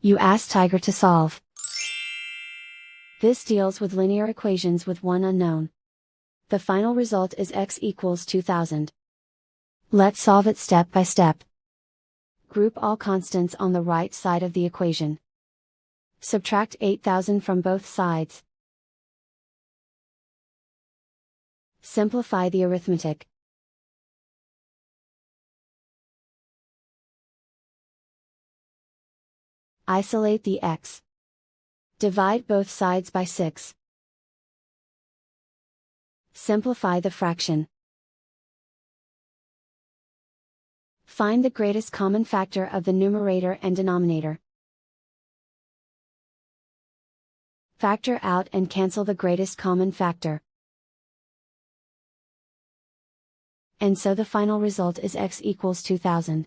You ask Tiger to solve. This deals with linear equations with one unknown. The final result is x equals 2000. Let's solve it step by step. Group all constants on the right side of the equation. Subtract 8000 from both sides. Simplify the arithmetic. Isolate the x. Divide both sides by 6. Simplify the fraction. Find the greatest common factor of the numerator and denominator. Factor out and cancel the greatest common factor. And so the final result is x equals 2000.